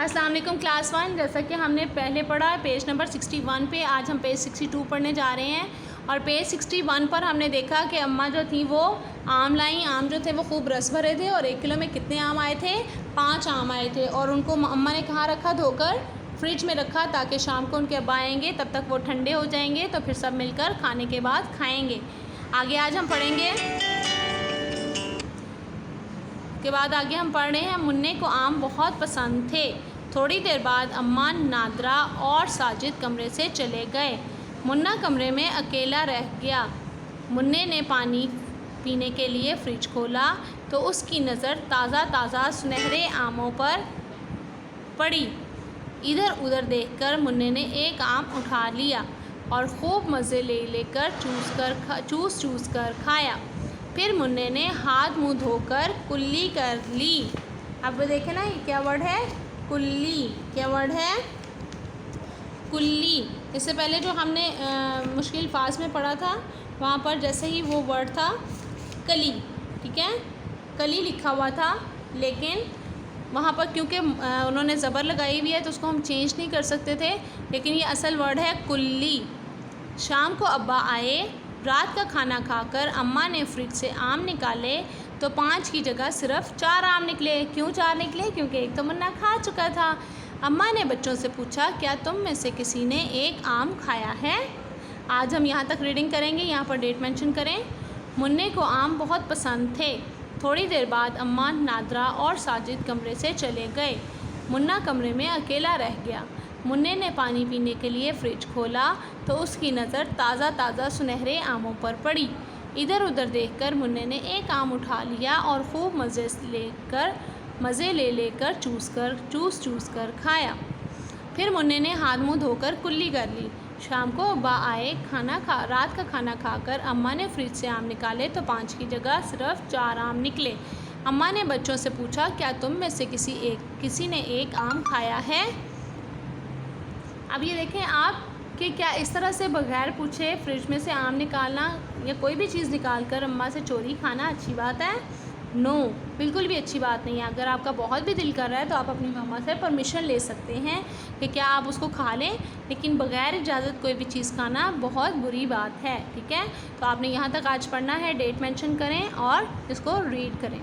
अस्सलाम वालेकुम क्लास 1। जैसा कि हमने पहले पढ़ा है पेज नंबर 61 पे, आज हम पेज 62 पढ़ने जा रहे हैं। और पेज 61 पर हमने देखा कि अम्मा जो थी वो आम लाई। आम जो थे वो खूब रस भरे थे और 1 किलो में कितने आम आए थे? 5 आम आए थे। और उनको अम्मा ने कहाँ रखा? धोकर फ्रिज में रखा, ताकि शाम को उनके अब्बा आएंगे तब तक वो ठंडे हो जाएंगे, तो फिर सब मिलकर खाने के बाद खाएँगे। आगे आज हम पढ़ेंगे के बाद आगे हम पढ़ रहे हैं। मुन्ने को आम बहुत पसंद थे। थोड़ी देर बाद अम्मा, नादरा और साजिद कमरे से चले गए। मुन्ना कमरे में अकेला रह गया। मुन्ने ने पानी पीने के लिए फ्रिज खोला तो उसकी नज़र ताज़ा सुनहरे आमों पर पड़ी। इधर उधर देखकर मुन्ने ने एक आम उठा लिया और खूब मज़े लेकर चूस कर खाया। फिर मुन्ने ने हाथ मुंह धोकर कुल्ली कर ली। अब देखें ना, ये क्या वर्ड है? कुल्ली। क्या वर्ड है? कुल्ली। इससे पहले जो हमने मुश्किल फास में पढ़ा था, वहाँ पर जैसे ही वो वर्ड था कली, ठीक है, कली लिखा हुआ था, लेकिन वहाँ पर क्योंकि उन्होंने ज़बर लगाई हुई है तो उसको हम चेंज नहीं कर सकते थे, लेकिन ये असल वर्ड है कुल्ली। शाम को अब्बा आए। रात का खाना खाकर अम्मा ने फ्रिज से आम निकाले तो 5 की जगह सिर्फ 4 आम निकले। क्यों 4 निकले? क्योंकि एक तो मुन्ना खा चुका था। अम्मा ने बच्चों से पूछा, क्या तुम में से किसी ने एक आम खाया है? आज हम यहाँ तक रीडिंग करेंगे, यहाँ पर डेट मेंशन करें। मुन्ने को आम बहुत पसंद थे। थोड़ी देर बाद अम्मा, नादरा और साजिद कमरे से चले गए। मुन्ना कमरे में अकेला रह गया। मुन्ने ने पानी पीने के लिए फ्रिज खोला तो उसकी नज़र ताज़ा सुनहरे आमों पर पड़ी। इधर उधर देखकर मुन्ने ने एक आम उठा लिया और खूब मज़े लेकर चूस कर खाया। फिर मुन्ने ने हाथ मुंह धोकर कुल्ली कर ली। शाम को अब्बा आए। रात का खाना खाकर अम्मा ने फ्रिज से आम निकाले तो 5 की जगह सिर्फ 4 आम निकले। अम्मा ने बच्चों से पूछा, क्या तुम में से किसी ने एक आम खाया है? अब ये देखें आप कि क्या इस तरह से बगैर पूछे फ्रिज में से आम निकालना या कोई भी चीज़ निकाल कर अम्मा से चोरी खाना अच्छी बात है? नो, बिल्कुल भी अच्छी बात नहीं है। अगर आपका बहुत भी दिल कर रहा है तो आप अपनी मम्मा से परमिशन ले सकते हैं कि क्या आप उसको खा लें, लेकिन बगैर इजाज़त कोई भी चीज़ खाना बहुत बुरी बात है, ठीक है। तो आपने यहाँ तक आज पढ़ना है, डेट मेंशन करें और इसको रीड करें।